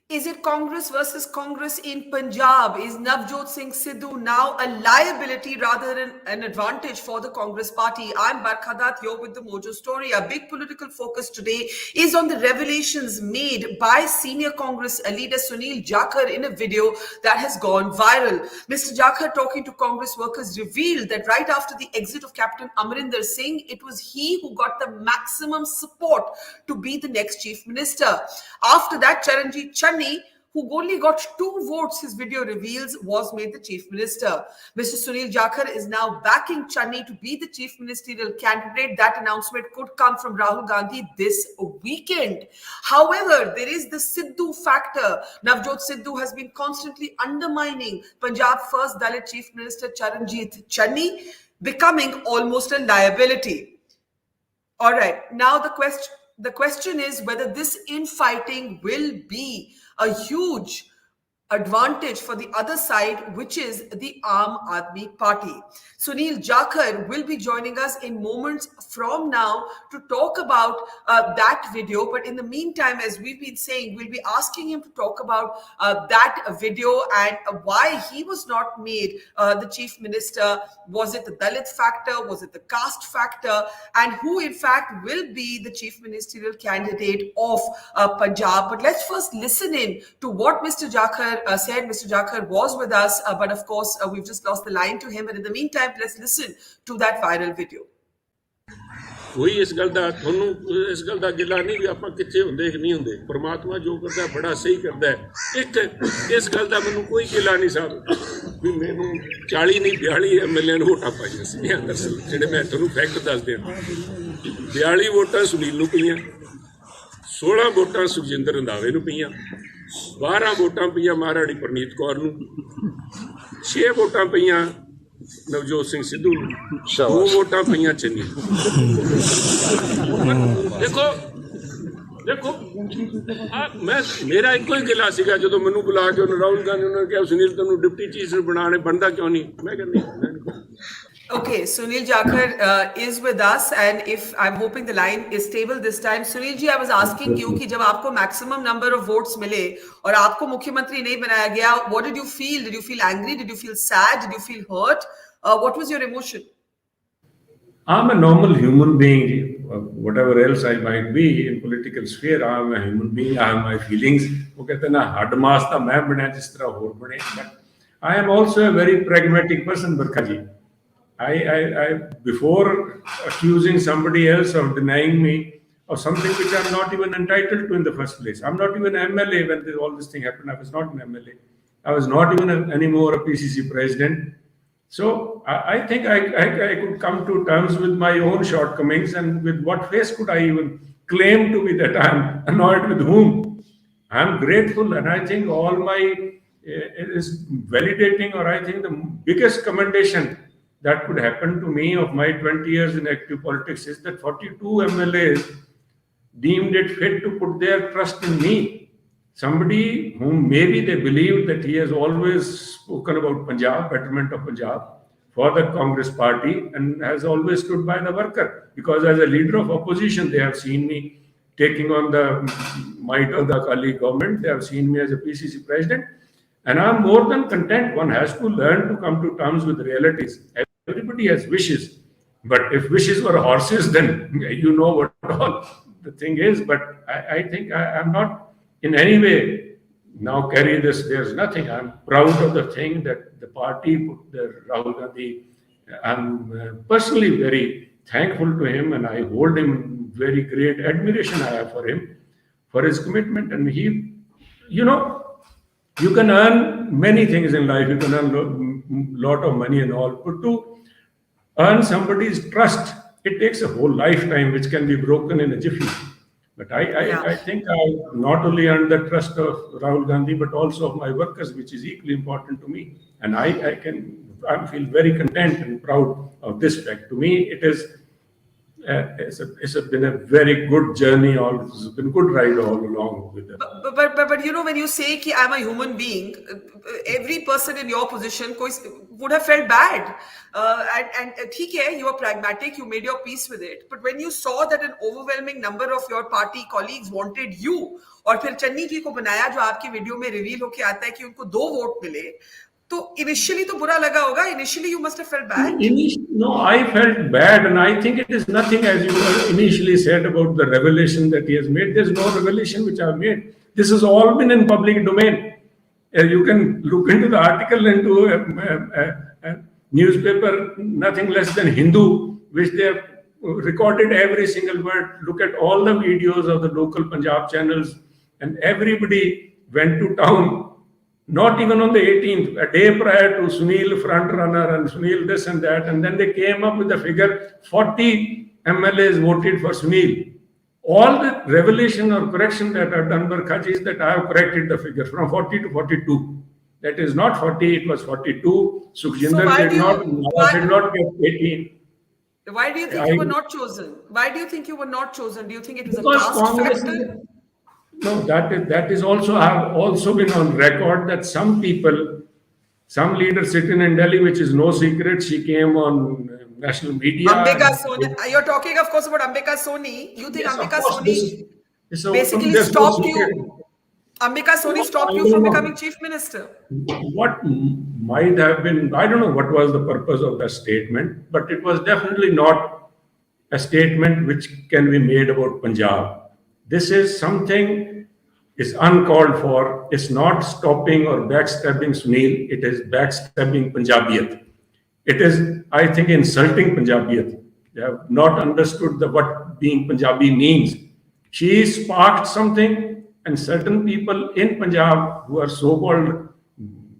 Is it Congress versus Congress in Punjab? Is Navjot Sidhu now a liability rather than an advantage for the Congress party? I'm Barkha Dutt, here with the Mojo story. Our big political focus today is on the revelations made by senior Congress leader Sunil Jakhar in a video that has gone viral. Mr. Jakhar, talking to Congress workers, revealed that right after the exit of Captain Amarinder Singh, it was he who got the maximum support to be the next chief minister. After that, Channi, who only got 2 votes, his video reveals, was made the chief minister. Mr. Sunil Jakhar is now backing Channi to be the chief ministerial candidate. That announcement could come from Rahul Gandhi this weekend. However, there is the Sidhu factor. Navjot Sidhu has been constantly undermining Punjab first Dalit chief minister Chamanjit Singh, becoming almost a liability. All right, now the question is whether this infighting will be a huge advantage for the other side, which is the Aam Aadmi Party. Sunil Jakhar will be joining us in moments from now to talk about that video. But in the meantime, as we've been saying, we'll be asking him to talk about that video and why he was not made the chief minister. Was it the Dalit factor? Was it the caste factor? And who, in fact, will be the chief ministerial candidate of Punjab? But let's first listen in to what Mr. Jakhar said. Mr. Jakhar was with us, but of course, we've just lost the line to him. And in the meantime, let's listen to that viral video. कोई इस गल दा थोनू इस गल दा गिला नहीं भी आपां किथे हुंदे कि नहीं हुंदे परमात्मा जो करदा बड़ा सही करदा है एक इस गल दा मैनू कोई गिला नहीं साहब भी मैनू 40 नहीं 42 एमएलए ने वोटां पाईयां सी दरअसल जेडे मैं थोनू फैक्ट दस दियां 42 वोटां सुनील नू पईयां 16 वोटां सुखजिंदर रंधावे नू पईयां 12 वोटां पईयां महाराणी परनीत कौर नू 6 वोटां पईयां नवजोत सिंह सिद्धू 2 वोटां पईयां चन्नी देखो देखो मैं मेरा एक ही गिला सीगा जो मैनू बुला के राहुल गांधी उन्होंने कहा सुनील तेनू डिप्टी चीफ बनाने बनता क्यों नहीं मैं कहनी Okay, Sunil Jakhar is with us, and if I'm hoping the line is stable this time. Sunil ji, I was asking you कि जब आपको maximum number of votes मिले और आपको मुख्यमंत्री नहीं बनाया गया, what did you feel? Did you feel angry? Did you feel sad? Did you feel hurt? What was your emotion? I'm a normal human being. Whatever else I might be in political sphere, I'm a human being. I have my feelings. वो कहते हैं ना हड मास था मैं बना जिस तरह और बने. But I am also a very pragmatic person, Barkha ji. I before accusing somebody else of denying me of something which I'm not even entitled to in the first place. I'm not even an MLA when all this thing happened. I was not an MLA. I was not even anymore a PCC president. So I think I could come to terms with my own shortcomings, and with what face could I even claim to be that I'm annoyed with whom? I'm grateful, and I think all my it is validating, or I think the biggest commendation that could happen to me of my 20 years in active politics is that 42 MLAs deemed it fit to put their trust in me. Somebody whom maybe they believed that he has always spoken about Punjab, betterment of Punjab for the Congress party, and has always stood by the worker. Because as a leader of opposition, they have seen me taking on the might of the Akali government. They have seen me as a PCC president. And I'm more than content. One has to learn to come to terms with realities. Everybody has wishes, but if wishes were horses, then you know what all the thing is. But I think I'm not in any way now carry this. There's nothing. I'm proud of the thing that the party put the Rahul Gandhi. I'm personally very thankful to him, and I hold him very great admiration I have for him, for his commitment. And he, you know, you can earn many things in life. You can earn a lot of money and all, but to earn somebody's trust, it takes a whole lifetime, which can be broken in a jiffy. But I think I not only earned the trust of Rahul Gandhi, but also of my workers, which is equally important to me. And I feel very content and proud of this fact. To me, it is it's been a very good journey. It's been a good ride all along with them. But you know, when you say that I'm a human being, every person in your position would have felt bad. And okay, you are pragmatic, you made your peace with it. But when you saw that an overwhelming number of your party colleagues wanted you, और फिर चन्नी जी को बनाया जो आपकी video में reveal होके आता है कि उनको 2 वोट मिले, तो initially तो बुरा लगा होगा. Initially you must have felt bad. No, I felt bad, and I think it is nothing, as you initially said about the revelation that he has made. There's no revelation which I've made. This has all been in public domain. You can look into the article into a newspaper, nothing less than Hindu, which they have recorded every single word. Look at all the videos of the local Punjab channels, and everybody went to town. Not even on the 18th, a day prior to Sunil front runner and Sunil this and that, and then they came up with the figure 40 MLAs voted for Sunil. All the revelation or correction that I've done, Barkha ji, is that I have corrected the figure from 40 to 42. That is not 40, it was 42. Sukhjinder did not get 18. Why do you think you were not chosen? Why do you think you were not chosen? Do you think it was a caste factor? No, that is also, I have also been on record that some some leaders sitting in Delhi, which is no secret, she came on national media. Ambika Soni, you're talking of course about Ambika Soni. You think Ambika Soni basically stopped you? Ambika Soni stopped you from becoming chief minister? What might have been, I don't know what was the purpose of that statement, but it was definitely not a statement which can be made about Punjab. This is something is uncalled for. It's not stopping or backstabbing Sunil. It is backstabbing Punjabiyat. It is, I think, insulting Punjabiyat. They have not understood what being Punjabi means. She sparked something, and certain people in Punjab who are so-called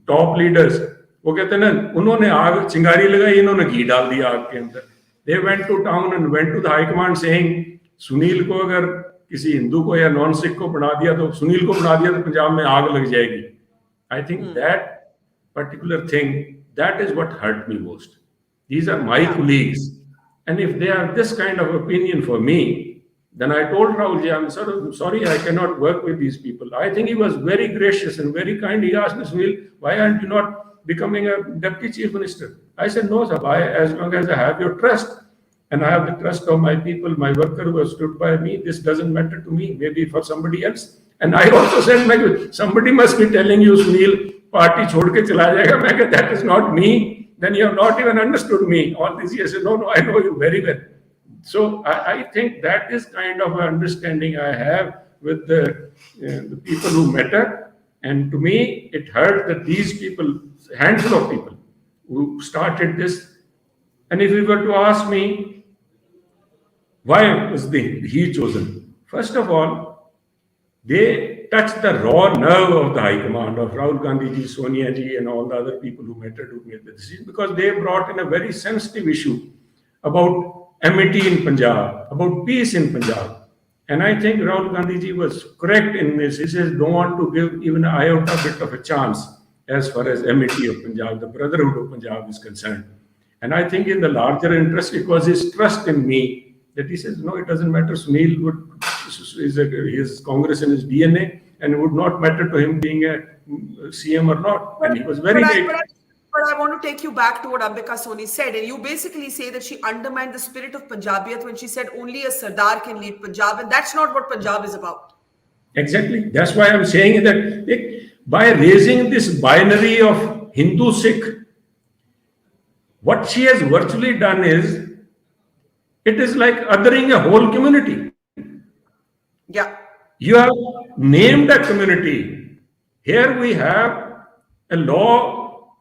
top leaders, वो कहते हैं ना, उन्होंने आग चिंगारी लगाई, इन्होंने घी डाल दिया आग के अंदर. They went to town and went to the High Command saying, Sunil को अगर किसी हिंदू को या नॉन सिख को बना दिया तो सुनील को बना दिया तो पंजाब में आग लग जाएगी. I think that particular thing, that is what hurt me most. These are my colleagues, and if they have this kind of opinion for me, then I told Rahulji, I'm sorry, I cannot work with these people. I think he was very gracious and very kind. He asked me, Sunil, why aren't you not becoming a deputy chief minister? I said, no, sir, as long as I have your trust, and I have the trust of my people, my worker who has stood by me, this doesn't matter to me, maybe for somebody else. And I also said, somebody must be telling you, Sunil, party chhod ke chala jayega. That is not me. Then you have not even understood me all these years. No, I know you very well. So I think that is kind of an understanding I have with the people who matter. And to me, it hurt that these people, a handful of people who started this. And if you were to ask me, why was he chosen? First of all, they touched the raw nerve of the High Command of Rahul Gandhi ji, Sonia ji, and all the other people who mattered to make the decision, because they brought in a very sensitive issue about amity in Punjab, about peace in Punjab. And I think Rahul Gandhi ji was correct in this. He says, don't want to give even an iota bit of a chance as far as amity of Punjab, the brotherhood of Punjab is concerned. And I think in the larger interest, it was his trust in me that he says, no, it doesn't matter. Sunil his Congress in his DNA, and it would not matter to him being a CM or not. And he was very But I want to take you back to what Ambika Soni said. And you basically say that she undermined the spirit of Punjabiyat when she said only a Sardar can lead Punjab. And that's not what Punjab is about. Exactly. That's why I'm saying that by raising this binary of Hindu-Sikh, what she has virtually done is, it is like othering a whole community. Yeah. You have named a community. Here we have a law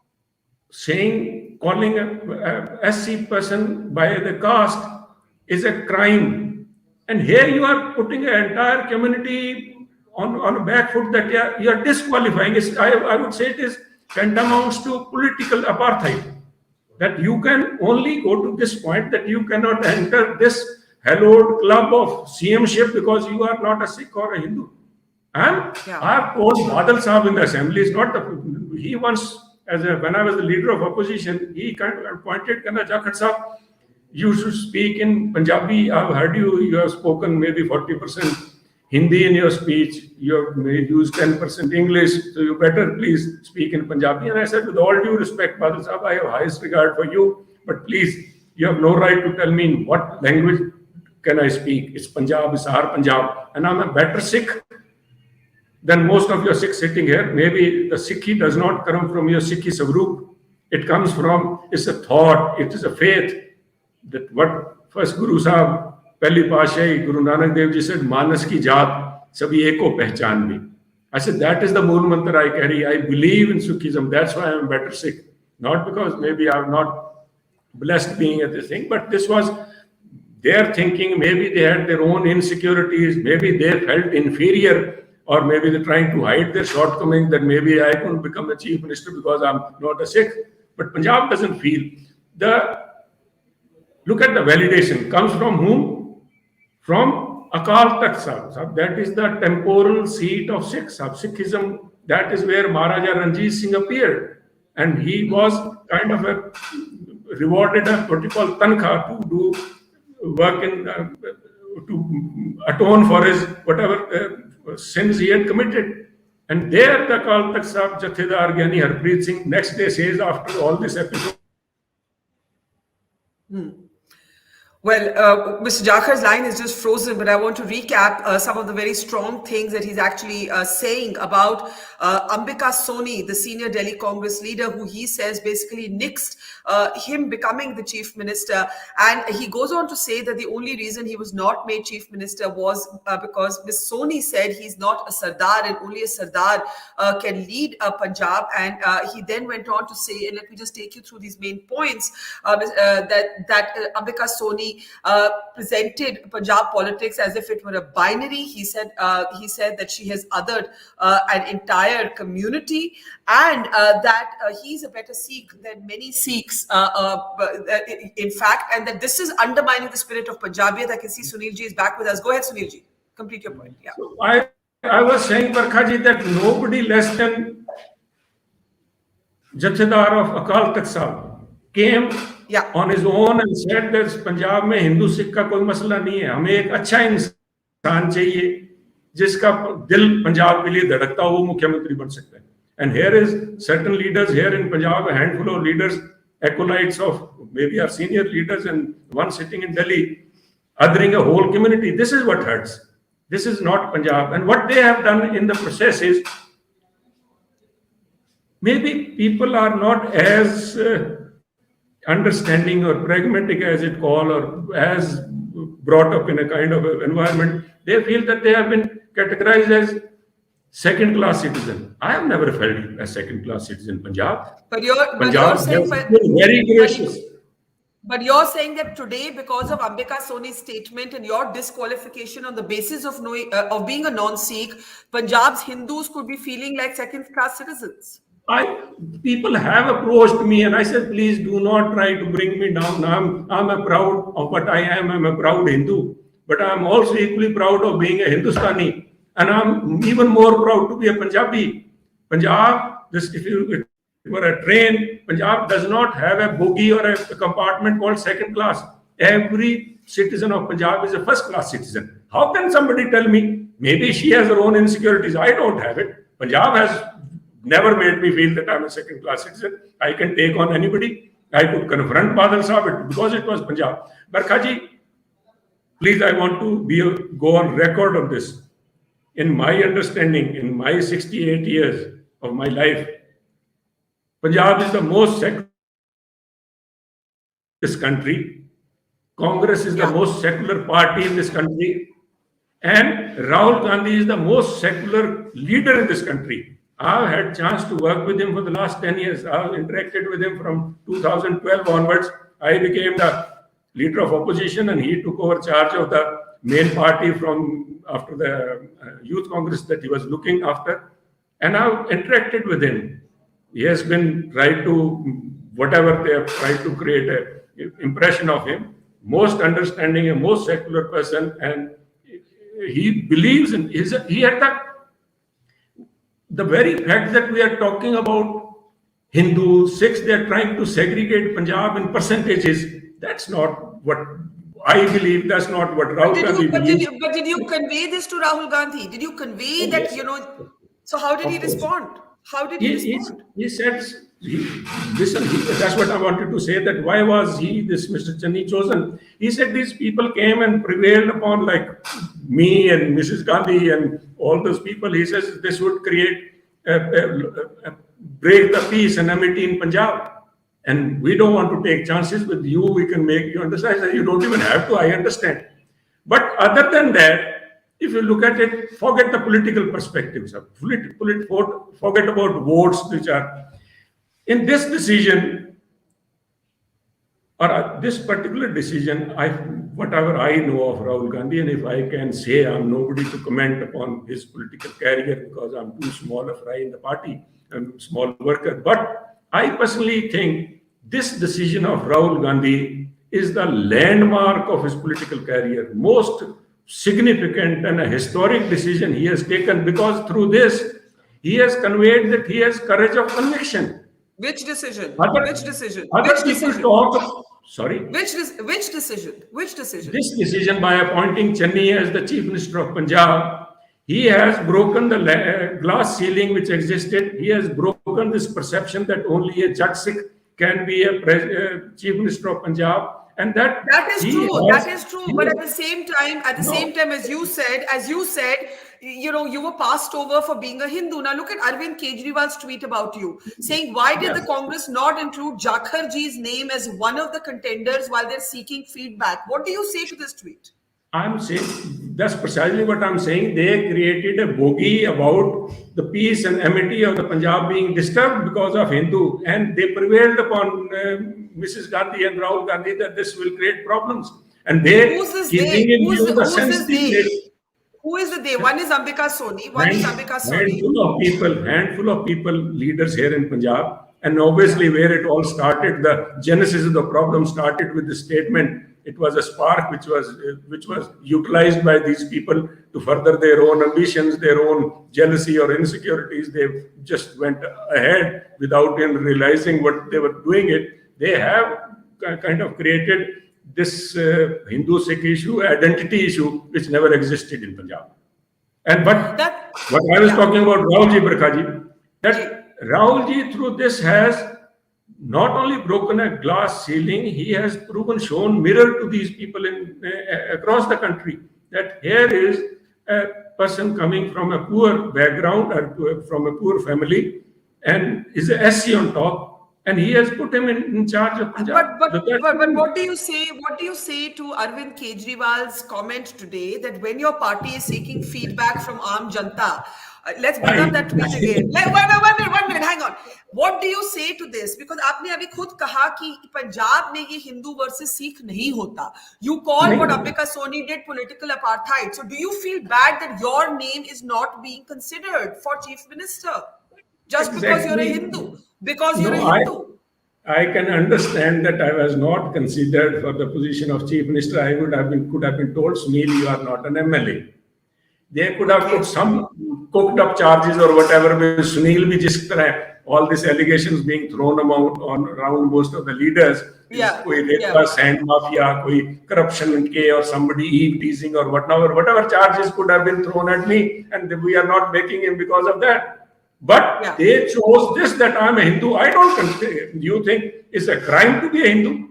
saying calling a SC person by the caste is a crime. And here you are putting an entire community on a back foot that you are disqualifying. I would say it is tantamounts to political apartheid. That you can only go to this point that you cannot enter this hallowed club of CM-ship because you are not a Sikh or a Hindu. And I have told Badal Sahab in the assembly, he once, when I was the leader of opposition, he kind of pointed, Jakhar Sahab, you should speak in Punjabi. I've heard you have spoken maybe 40% Hindi in your speech. You have maybe used 10% English. So you better please speak in Punjabi. And I said, with all due respect, Badal Sahab, I have highest regard for you. But please, you have no right to tell me in what language can I speak. It's Punjab, it's our Punjab. And I'm a better Sikh than most of your Sikhs sitting here. Maybe the Sikhi does not come from your Sikhi Savrup. It comes from, it's a thought, it is a faith. That what first Guru Sahib, Pehli Pashahi, Guru Nanak Dev Ji said, Manas ki jaat, sabhi eko pehchan bhi. I said, that is the mool mantra I carry. I believe in Sikhism. That's why I am better Sikh. Not because maybe I am not blessed being at this thing, but this was their thinking. Maybe they had their own insecurities. Maybe they felt inferior, or maybe they're trying to hide their shortcomings, that maybe I couldn't become a chief minister because I'm not a Sikh. But Punjab doesn't feel. Look at the validation. Comes from whom? From Akal Takht Sahib. That is the temporal seat of Sikhism. That is where Maharaja Ranjit Singh appeared. And he was kind of rewarded what you call tankha to do work in, to atone for his whatever sins he had committed. And there the Akal Takht Sahib, Jathedar Gyani Harpreet Singh, next day says, after all this episode, Well, Mr. Jakhar's line is just frozen, but I want to recap some of the very strong things that he's actually saying about Ambika Soni, the senior Delhi Congress leader, who he says basically nixed him becoming the chief minister. And he goes on to say that the only reason he was not made chief minister was because Ms. Soni said he's not a Sardar and only a Sardar can lead Punjab. And he then went on to say, and let me just take you through these main points, that Ambika Soni presented Punjab politics as if it were a binary. He said that she has othered an entire community, and that he's a better Sikh than many Sikhs, in fact, and that this is undermining the spirit of Punjabiyat. I can see Sunil ji is back with us. Go ahead, Sunil ji. Complete your point. Yeah. So I was saying, Barkha ji, that nobody less than Jathedar of Akal Takht Sahib came on his own and said that Punjab में हिंदू सिख का कोई मसला नहीं है, हमें एक अच्छा इंसान चाहिए जिसका दिल पंजाब के लिए धड़कता हो, वो मुख्यमंत्री बन सकता है. And here is certain leaders here in Punjab, a handful of leaders, acolytes of maybe our senior leaders, and one sitting in Delhi, othering a whole community. This is what hurts. This is not Punjab. And what they have done in the process is, maybe people are not as understanding or pragmatic as it call, or as brought up in a kind of environment. They feel that they have been categorized as second-class citizen. I have never felt a second-class citizen in Punjab. But you're saying, very gracious. But you're saying that today, because of Ambika Soni's statement and your disqualification on the basis of being a non-Sikh, Punjab's Hindus could be feeling like second-class citizens. People have approached me, and I said, please do not try to bring me down. I'm a proud of what I am. I'm a proud Hindu, but I'm also equally proud of being a Hindustani, and I'm even more proud to be a Punjabi. Punjab, if it were a train, Punjab does not have a bogie or a compartment called second class. Every citizen of Punjab is a first-class citizen. How can somebody tell me, maybe she has her own insecurities, I don't have it. Punjab has never made me feel that I'm a second-class citizen. I can take on anybody. I could confront Badal Sahib because it was Punjab. Barkha ji, please, I want to go on record of this. In my understanding, in my 68 years of my life, Punjab is the most secular in this country. Congress is the most secular party in this country. And Rahul Gandhi is the most secular leader in this country. I've had a chance to work with him for the last 10 years. I've interacted with him from 2012 onwards. I became the leader of opposition, and he took over charge of the main party from after the youth congress that he was looking after. And I've interacted with him. He has been tried to, whatever they have tried to create an impression of him, most understanding, a most secular person, and he believes in, he had the very fact that we are talking about Hindus, Sikhs, they are trying to segregate Punjab in percentages. That's not what I believe. That's not what Rahul Gandhi believes. But did you convey this to Rahul Gandhi? Did you convey that, Yes. so how did he Of course. respond? How did he respond? He said, listen, that's what I wanted to say, that why was this Mr. Channi chosen? He said these people came and prevailed upon, like me and Mrs. Gandhi and all those people. He says this would create, break the peace and amity in Punjab. And we don't want to take chances with you. We can make you understand that you don't even have to. I understand. But other than that, if you look at it, forget the political perspectives. Forget about votes, which are in this decision, or this particular decision. Whatever I know of Rahul Gandhi, and if I can say, I'm nobody to comment upon his political career because I'm too small a fry in the party. I'm a small worker. But I personally think this decision of Rahul Gandhi is the landmark of his political career. Most significant and a historic decision he has taken, because through this, he has conveyed that he has courage of conviction. Which decision? Which decision? Sorry? Which decision? Which decision? This decision by appointing Channi as the Chief Minister of Punjab. He has broken the glass ceiling which existed. He has broken this perception that only a Jat Sikh can be a Chief Minister of Punjab. And that is true. That is true. But at the same time, as you said, you were passed over for being a Hindu. Now look at Arvind Kejriwal's tweet about you, saying, why did the Congress not include Jakhar ji's name as one of the contenders while they're seeking feedback? What do you say to this tweet? I'm saying that's precisely what I'm saying. They created a bogey about the peace and amity of the Punjab being disturbed because of Hindu, and they prevailed upon Mrs. Gandhi and Rahul Gandhi that this will create problems. And they Who is the they? One is Ambika Soni. Handful of people, leaders here in Punjab, and obviously where it all started, the genesis of the problem started with the statement. It was a spark which was utilized by these people to further their own ambitions, their own jealousy or insecurities. They just went ahead without even realizing what they were doing it. They have kind of created this Hindu-Sikh issue, identity issue, which never existed in Punjab. And what I was talking about Rahulji Barkhaji, that Rahulji through this has not only broken a glass ceiling, he has shown mirror to these people across the country that here is a person coming from a poor background or from a poor family and is a SC on top, and he has put him in charge of Punjab. But what do you say? What do you say to Arvind Kejriwal's comment today that when your party is seeking feedback from Aam Janta? Let's bring up that tweet again. One minute, hang on. What do you say to this? Because आपने अभी खुद कहा कि पंजाब में ये Hindu versus Sikh नहीं होता. You call what Ambika Soni did political apartheid. So do you feel bad that your name is not being considered for Chief Minister just because you're a Hindu? Because you're a Hindu. I can understand that I was not considered for the position of Chief Minister. I could have been told, Sunil, you are not an MLA. They could have put some cooked up charges or whatever with Sunil bhi jis tarah all these allegations being thrown around most of the leaders. Koi sand mafia, koi corruption or somebody eve teasing or whatever charges could have been thrown at me, and we are not making him because of that. But they chose this, that I'm a Hindu. I don't consider. Do you think it's a crime to be a Hindu?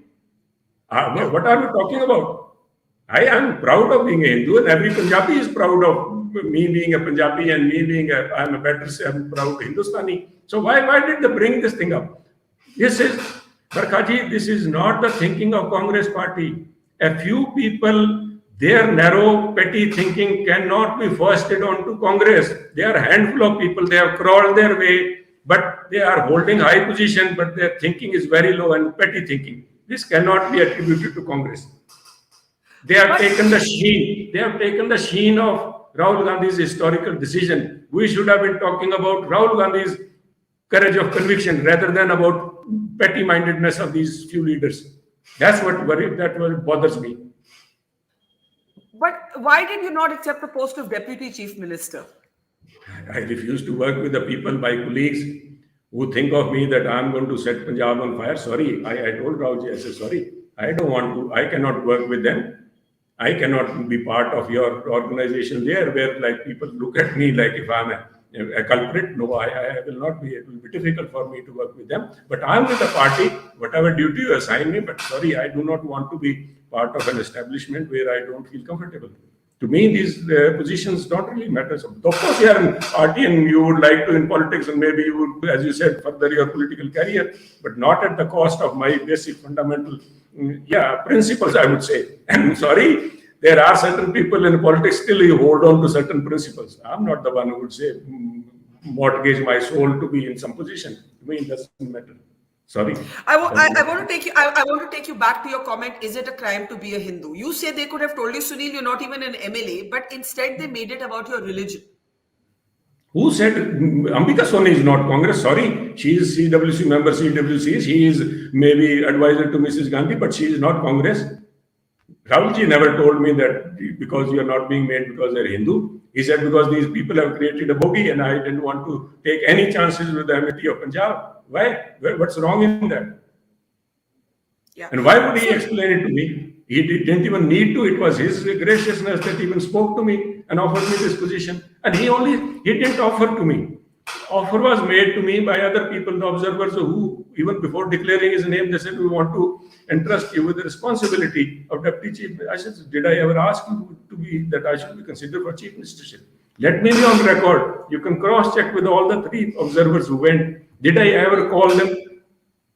What are we talking about? I am proud of being a Hindu, and every Punjabi is proud of me being a Punjabi and me being I'm proud Hindustani. So why did they bring this thing up? This is, Barkhaji, this is not the thinking of Congress party. A few people, their narrow, petty thinking cannot be foisted onto Congress. They are a handful of people. They have crawled their way, but they are holding high position, but their thinking is very low and petty thinking. This cannot be attributed to Congress. They have taken the sheen. They have taken the sheen of Rahul Gandhi's historical decision. We should have been talking about Rahul Gandhi's courage of conviction rather than about petty-mindedness of these few leaders. That's what bothers me. But why did you not accept the post of Deputy Chief Minister? I refuse to work with the people, my colleagues, who think of me that I'm going to set Punjab on fire. Sorry, I told Rahulji, I said, sorry. I don't want to, I cannot work with them. I cannot be part of your organization there where like people look at me like if I'm a culprit. No, I will not be, it will be difficult for me to work with them. But I'm with the party, whatever duty you assign me, but sorry, I do not want to be part of an establishment where I don't feel comfortable. To me, these positions don't really matter. So, of course, you are in party and you would like to in politics and maybe you would, as you said, further your political career, but not at the cost of my basic fundamental, principles, I would say. And sorry, there are certain people in politics still you hold on to certain principles. I'm not the one who would say mortgage my soul to be in some position. To me, it doesn't matter. Sorry. I want to take you back to your comment. Is it a crime to be a Hindu? You say they could have told you, Sunil, you're not even an MLA, but instead they made it about your religion. Who said Ambika Soni is not Congress? Sorry, she is CWC member, CWC. She is maybe advisor to Mrs. Gandhi, but she is not Congress. Rahulji never told me that because you are not being made because they're Hindu. He said because these people have created a bogey and I didn't want to take any chances with the MLA of Punjab. Why? What's wrong in that? Yeah. And why would he explain it to me? He didn't even need to. It was his graciousness that even spoke to me and offered me this position. And he didn't offer to me. Offer was made to me by other people, the observers, who even before declaring his name, they said, we want to entrust you with the responsibility of deputy chief. I said, did I ever ask you to be, that I should be considered for chief ministership? Let me be on record. You can cross-check with all the 3 observers who went. Did I ever call them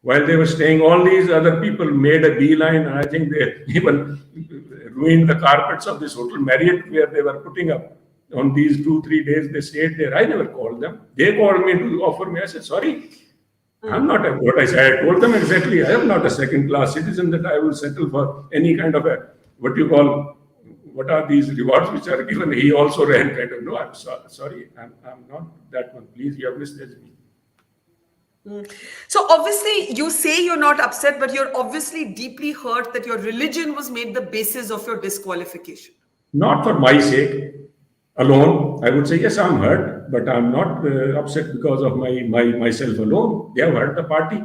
while they were staying? All these other people made a beeline, and I think they even ruined the carpets of this hotel Marriott where they were putting up. On these 2-3 days they stayed there. I never called them. They called me to offer me. I said, sorry, I'm not what I said. I told them exactly. I am not a second-class citizen that I will settle for any kind of what are these rewards which are given? He also ran kind of, no, I'm sorry, I'm not that one. Please, you have misled me. So obviously you say you're not upset, but you're obviously deeply hurt that your religion was made the basis of your disqualification. Not for my sake alone. I would say, yes, I'm hurt, but I'm not upset because of myself alone. They have hurt the party.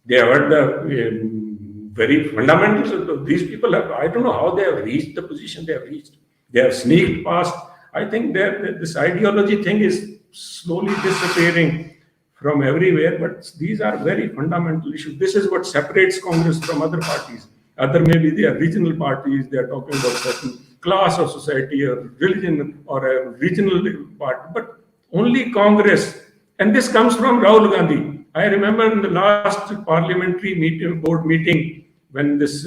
They have hurt the very fundamentals of these people. I don't know how they have reached the position they have reached. They have sneaked past. I think that this ideology thing is slowly disappearing from everywhere, but these are very fundamental issues. This is what separates Congress from other parties. Maybe they are regional parties, they are talking about certain class of society or religion or a regional party, but only Congress. And this comes from Rahul Gandhi. I remember in the last parliamentary board meeting, when this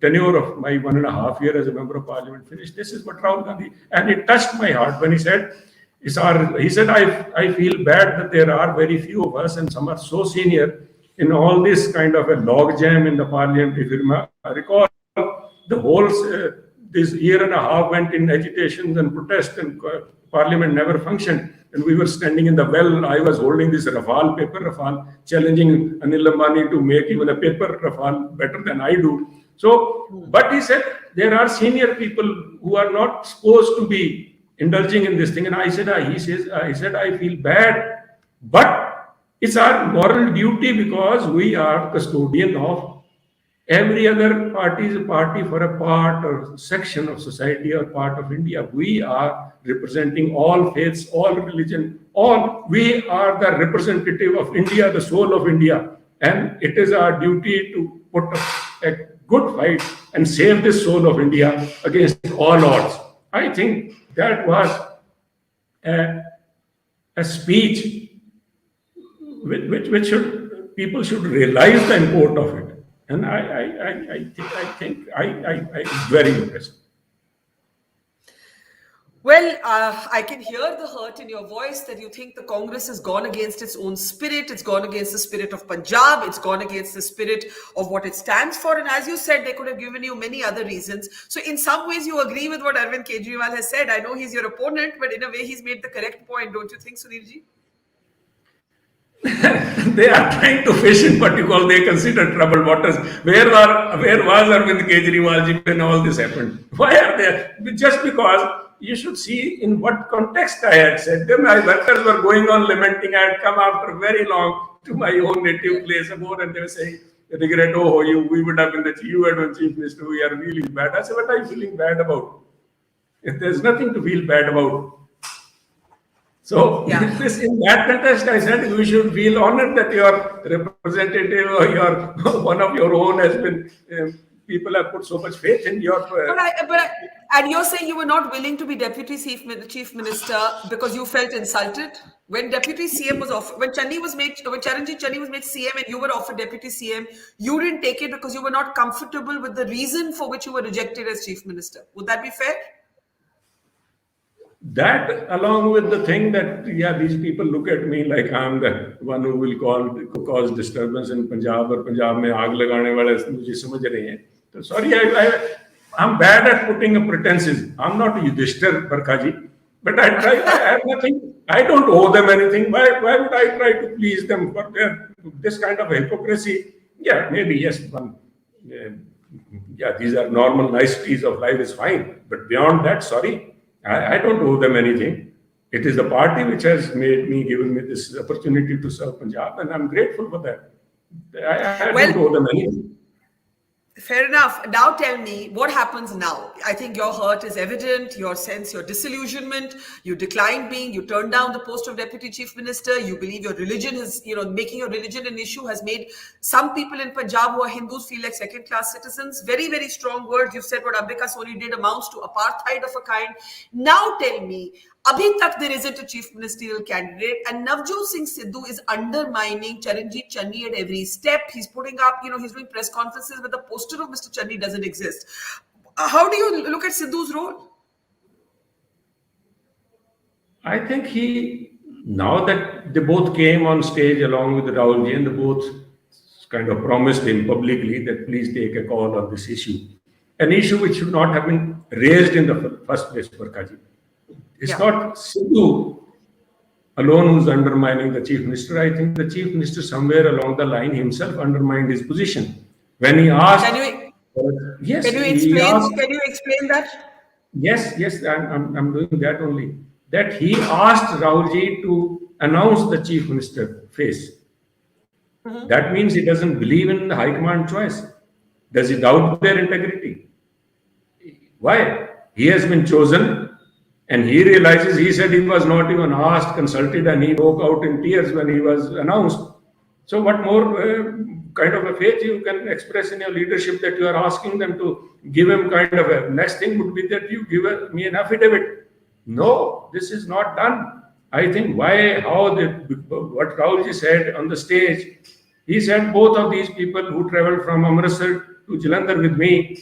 tenure of my 1.5 years as a member of parliament finished, this is what Rahul Gandhi, and it touched my heart when he said, I feel bad that there are very few of us and some are so senior in all this kind of a logjam in the parliament. If you recall, the whole this 1.5 years went in agitations and protests and parliament never functioned. And we were standing in the well. I was holding this Rafale, paper Rafale, challenging Anil Ambani to make even a paper Rafale better than I do. So, but he said, there are senior people who are not supposed to be indulging in this thing. And I said, I said, I feel bad, but it's our moral duty because we are custodian of every other party is a party for a part or section of society or part of India. We are representing all faiths, all religion, we are the representative of India, the soul of India. And it is our duty to put a good fight and save the soul of India against all odds. I think that was a speech which people should realize the import of it. And I think it's very impressive. Well, I can hear the hurt in your voice that you think the Congress has gone against its own spirit. It's gone against the spirit of Punjab. It's gone against the spirit of what it stands for. And as you said, they could have given you many other reasons. So in some ways, you agree with what Arvind Kejriwal has said. I know he's your opponent, but in a way, he's made the correct point. Don't you think, Sunilji? They are trying to fish in what you call, they consider troubled waters. Where was Arvind Kejriwal when all this happened? Why are they? Just because you should see in what context I had said them. My workers were going on lamenting. I had come after very long to my own native place and they were saying, regret, oh, we would have been you had been chief minister, we are really bad. I said, what are you feeling bad about? There's nothing to feel bad about. So in that context, I said you should feel honored that your representative or your one of your own has been. People have put so much faith in your. And you're saying you were not willing to be deputy chief minister because you felt insulted when deputy CM was offered. When Charanjit Channi was made CM and you were offered deputy CM, you didn't take it because you were not comfortable with the reason for which you were rejected as chief minister. Would that be fair? That, along with the thing that, these people look at me like I'm the one who will cause disturbance in Punjab or Punjab mein aag lagane wale mujhe samajh rahe hain. So sorry, I'm bad at putting up pretenses. I'm not a Yudhishthir, Barkha ji, but I have nothing. I don't owe them anything. Why would I try to please them for this kind of hypocrisy? Yeah, maybe, yes. These are normal niceties of life is fine. But beyond that, sorry. I don't owe them anything. It is the party which has given me this opportunity to serve Punjab, and I'm grateful for that. I don't owe them anything. Fair enough. Now tell me, what happens now? I think your hurt is evident, your disillusionment, you declined you turned down the post of deputy chief minister, you believe your religion is, making your religion an issue has made some people in Punjab who are Hindus feel like second-class citizens. Very, very strong words. You've said what Ambika Soni did amounts to apartheid of a kind. Now tell me, Abhi tak there isn't a chief ministerial candidate, and Navjot Sidhu is undermining Charanjit Channi at every step. He's putting up, he's doing press conferences where the poster of Mr. Channi doesn't exist. How do you look at Sidhu's role? I think now that they both came on stage along with Rahulji, and they both kind of promised him publicly that please take a call on this issue. An issue which should not have been raised in the first place, Barkha ji. It's not Sidhu alone who's undermining the chief minister. I think the chief minister somewhere along the line himself undermined his position. When he asked... Can you explain that? Yes, I'm doing that only. That he asked Rahulji to announce the chief minister face. Mm-hmm. That means he doesn't believe in the high command choice. Does he doubt their integrity? Why? He has been chosen. And he realizes, he said he was not even asked, consulted, and he broke out in tears when he was announced. So what more kind of a faith you can express in your leadership that you are asking them to give him kind of a... Next thing would be that you give me an affidavit. No, this is not done. I think what Rahulji said on the stage, he said both of these people who traveled from Amritsar to Jalandhar with me,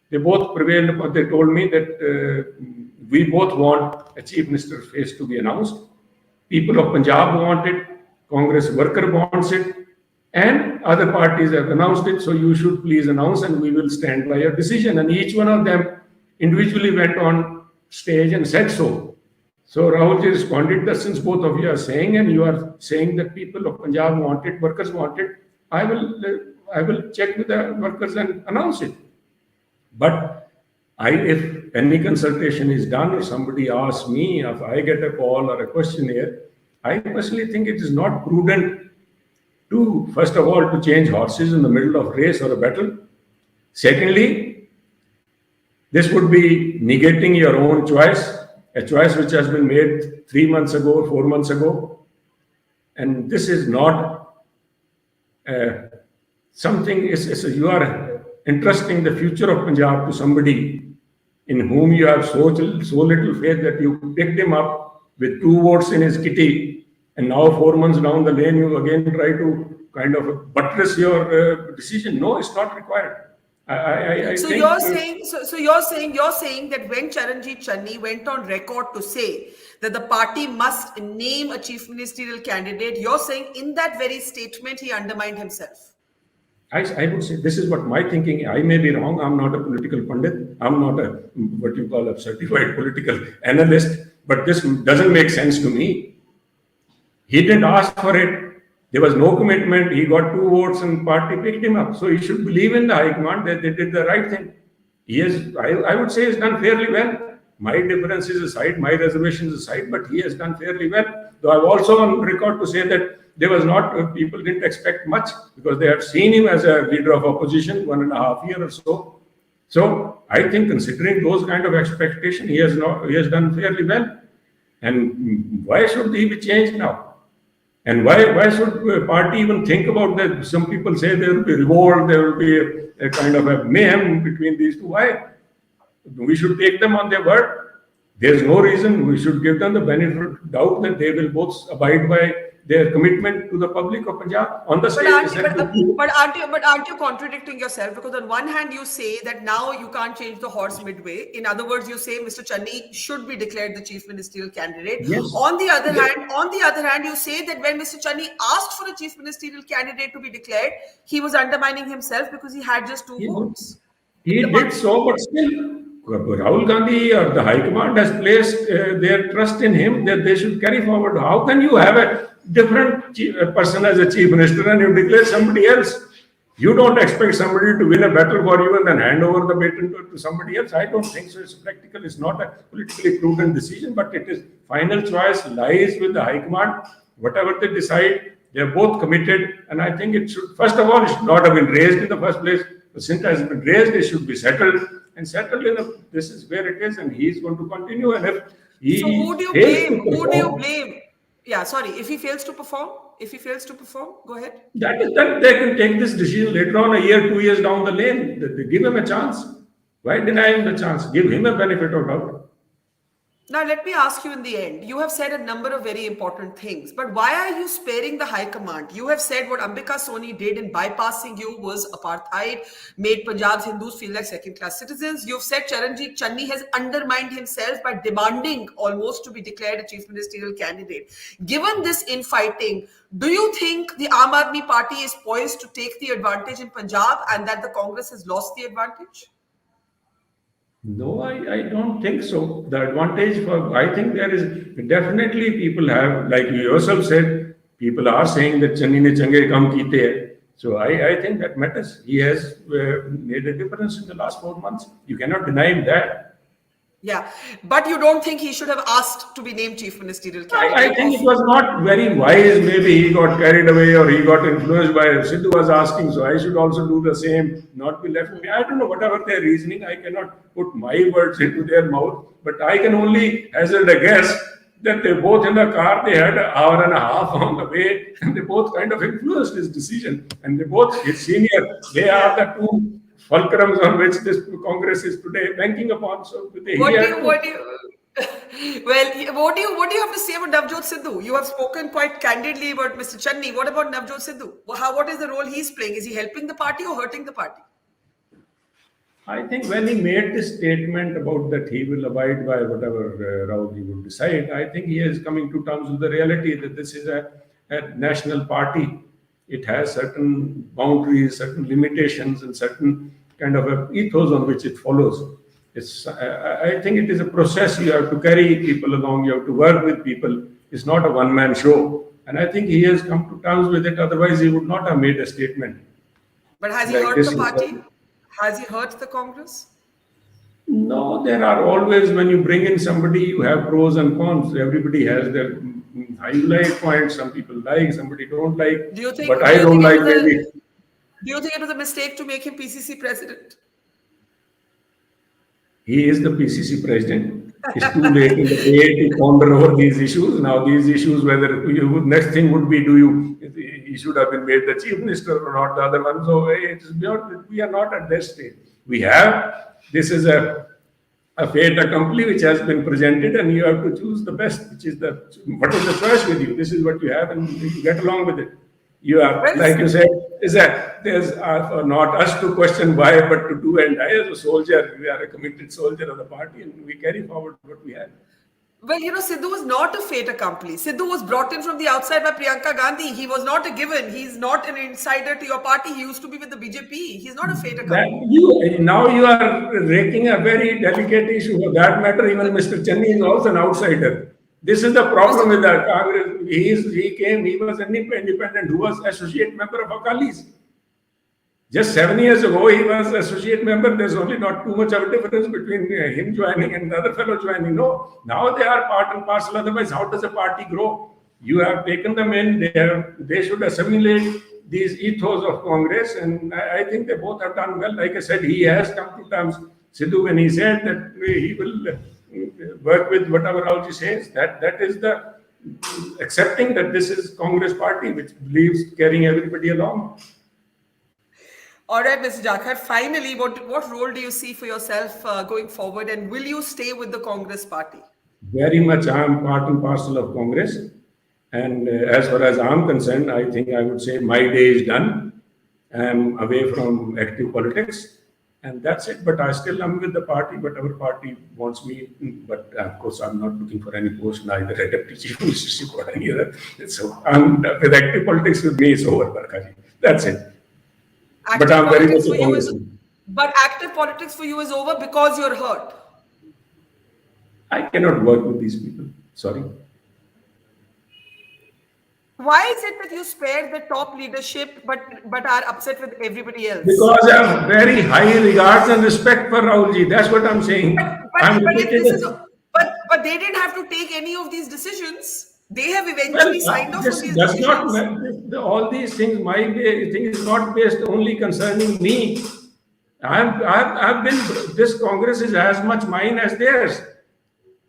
they both prevailed, they told me that... we both want a chief minister's face to be announced. People of Punjab want it, Congress worker wants it, and other parties have announced it, so you should please announce and we will stand by your decision. And each one of them individually went on stage and said so. So Rahulji responded that since both of you are saying, and you are saying that people of Punjab want it, workers want it, I will check with the workers and announce it. But if any consultation is done or somebody asks me, if I get a call or a questionnaire, I personally think it is not prudent to, first of all, to change horses in the middle of a race or a battle. Secondly, this would be negating your own choice, a choice which has been made 3 months ago, 4 months ago. And this is not something, you are entrusting the future of Punjab to somebody in whom you have so little faith that you picked him up with 2 votes in his kitty, and now 4 months down the lane you again try to kind of buttress your decision. No, it's not required. You're saying that when Charanjit Channi went on record to say that the party must name a chief ministerial candidate, you're saying in that very statement he undermined himself. I would say this is what my thinking. I may be wrong. I'm not a political pundit. I'm not what you call a certified political analyst. But this doesn't make sense to me. He didn't ask for it. There was no commitment. He got 2 votes and party picked him up. So he should believe in the high command that they did the right thing. I would say he's done fairly well. My differences aside, my reservations aside, but he has done fairly well. Though I've also on record to say that there was not, people didn't expect much because they had seen him as a leader of opposition 1.5 years or so. So I think considering those kind of expectation, he has done fairly well. And why should he be changed now? And why should a party even think about that? Some people say there will be revolt, there will be a kind of a mayhem between these two. Why? We should take them on their word. There's no reason we should give them the benefit of doubt that they will both abide by their commitment to the public of Punjab on the stage. But aren't you contradicting yourself? Because on one hand, you say that now you can't change the horse midway. In other words, you say Mr. Channi should be declared the chief ministerial candidate. Yes. On the other hand, you say that when Mr. Channi asked for a chief ministerial candidate to be declared, he was undermining himself because he had just 2 votes. He did so, but still, Rahul Gandhi or the High Command has placed their trust in him that they should carry forward. How can you have a different person as a chief minister and you declare somebody else? You don't expect somebody to win a battle for you and then hand over the baton to somebody else. I don't think so. It's practical. It's not a politically prudent decision, but it is final choice lies with the High Command. Whatever they decide, they're both committed. And I think it should, first of all, it should not have been raised in the first place. Since it has been raised, it should be settled. And settled enough, this is where it is, and he's going to continue. And if he so who do you blame? Who do you blame? Yeah, sorry. If he fails to perform, go ahead. That they can take this decision later on, a year, 2 years down the lane. They give him a chance. Why deny him the chance? Give him a benefit of doubt. Now, let me ask you in the end. You have said a number of very important things, but why are you sparing the High Command? You have said what Ambika Soni did in bypassing you was apartheid, made Punjab's Hindus feel like second-class citizens. You've said Charanjit Channi has undermined himself by demanding almost to be declared a chief ministerial candidate. Given this infighting, do you think the Aam Aadmi Party is poised to take the advantage in Punjab and that the Congress has lost the advantage? No, I don't think so. The advantage I think there is definitely people have, like you yourself said, people are saying that Channi ne change kam kite hai. So I think that matters. He has made a difference in the last 4 months. You cannot deny him that. Yeah, but you don't think he should have asked to be named chief ministerial candidate? I think it was not very wise. Maybe he got carried away or he got influenced by Sidhu was asking, so I should also do the same, not be left with me. I don't know, whatever their reasoning, I cannot put my words into their mouth, but I can only hazard a guess that they both in the car, they had 1.5 hours on the way, and they both kind of influenced his decision. And they both, his senior, they are the two fulcrums on which this Congress is today banking upon. So what do you have to say about Navjot Sidhu? You have spoken quite candidly about Mr. Channi. What about Navjot Sidhu? What is the role he's playing? Is he helping the party or hurting the party? I think when he made this statement about that he will abide by whatever route he would decide, I think he is coming to terms with the reality that this is a national party. It has certain boundaries, certain limitations, and certain kind of a ethos on which it follows. I think it is a process. You have to carry people along. You have to work with people. It's not a one-man show. And I think he has come to terms with it. Otherwise, he would not have made a statement. But has he hurt the party? Has he hurt the Congress? No, there are always, when you bring in somebody, you have pros and cons. Everybody has their highlight points. Some people like, somebody don't like. But I don't like maybe. Do you think it was a mistake to make him PCC president? He is the PCC president. It's too late in the day to ponder over these issues. Now, these issues, whether next thing would be, he should have been made the chief minister or not, the other one. So it's beyond, we are not at that stage. This is a fait accompli which has been presented, and you have to choose the best, what is the choice with you? This is what you have, and you get along with it. You are, like you said, there's not us to question why, but to do and die as a soldier. We are a committed soldier of the party, and we carry forward what we have. Well, Sidhu was not a fait accompli. Sidhu was brought in from the outside by Priyanka Gandhi. He was not a given. He's not an insider to your party. He used to be with the BJP. He's not a fait accompli. Now you are raking a very delicate issue. For that matter, even Mr. Channi is also an outsider. This is the problem with the Congress. He was an independent who was associate member of Akalis. Just 7 years ago, he was associate member. There's only not too much of a difference between him joining and the other fellow joining. No, now they are part and parcel. Otherwise, how does a party grow? You have taken them in. They should assimilate these ethos of Congress, and I think they both have done well. Like I said, he has come to terms, Sidhu, when he said that he will work with whatever Raulji says. That is the accepting that this is Congress party which believes carrying everybody along. All right, Mr. Jakhar, finally, what role do you see for yourself going forward, and will you stay with the Congress party? Very much, I am part and parcel of Congress. And as far as I'm concerned, I think I would say my day is done. I'm away from active politics, and that's it. But I still am with the party, whatever party wants me. But of course, I'm not looking for any post, neither a deputy chief ministership or any other. So I'm with active politics. With me, it's over, Barkha. That's it. Active but I'm very much politics a Congress. But active politics for you is over because you're hurt. I cannot work with these people. Sorry. Why is it that you spare the top leadership but are upset with everybody else? Because I have very high regards and respect for Rahulji. That's what I'm saying. But they didn't have to take any of these decisions. They have eventually signed off on these decisions. All these things, my thing is not based only concerning me. I've been, this Congress is as much mine as theirs.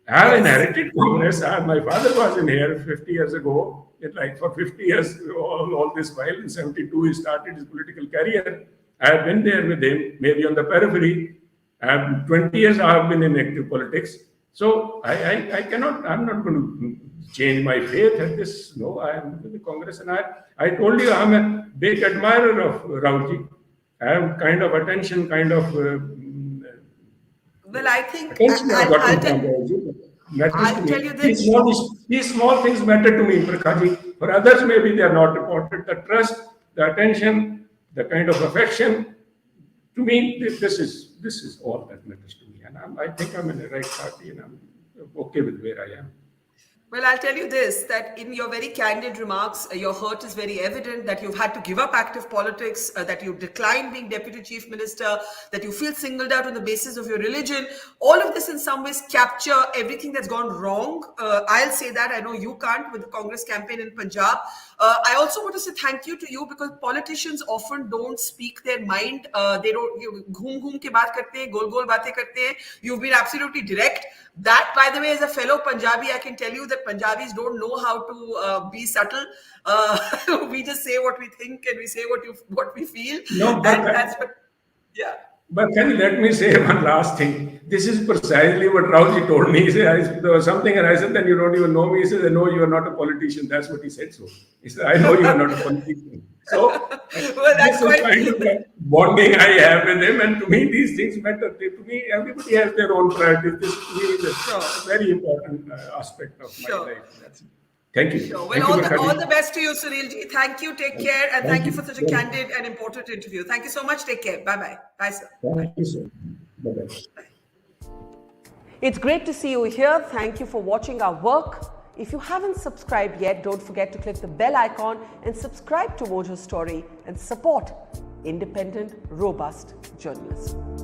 I have inherited Congress. My father was in here 50 years ago. Like for 50 years, all this while, in 72, he started his political career. I have been there with him, maybe on the periphery. 20 years I have been in active politics. So I cannot, I'm not going to change my faith at this. No, I am with the Congress, and I told you I'm a big admirer of Rahulji. I have kind of attention, well, I think I'll tell you this. These small things matter to me, Barkha. For others, maybe they are not important. The trust, the attention, the kind of affection. To me, this is all that matters to me. And I think I'm in the right party, and I'm okay with where I am. Well, I'll tell you this, that in your very candid remarks, your hurt is very evident, that you've had to give up active politics, that you declined being deputy chief minister, that you feel singled out on the basis of your religion. All of this in some ways capture everything that's gone wrong. I'll say that. I know you can't with the Congress campaign in Punjab. I also want to say thank you to you, because politicians often don't speak their mind. They don't, ghum ke baat karte hain, gol baatein karte hain. You've been absolutely direct. That, by the way, as a fellow Punjabi, I can tell you that Punjabis don't know how to be subtle. We just say what we think, and we say what we feel. No, but that's what, yeah. But can let me say one last thing. This is precisely what Rahulji told me. He said, there was something, and I said, then you don't even know me. He said, no, you are not a politician. That's what he said. So he said, I know you are not a politician. So well, that's this is kind of a bonding I have with him, and to me, these things matter. To me, everybody has their own priorities. This to me is a very important aspect of my life. That's it. Thank you. Sure. Well, all the best to you, Sunilji. Thank you. Take care. And thank you for such a candid and important interview. Thank you so much. Take care. Bye-bye. Bye, sir. Thank you, sir. Bye-bye. It's great to see you here. Thank you for watching our work. If you haven't subscribed yet, don't forget to click the bell icon and subscribe to Mojo Story and support independent, robust journalism.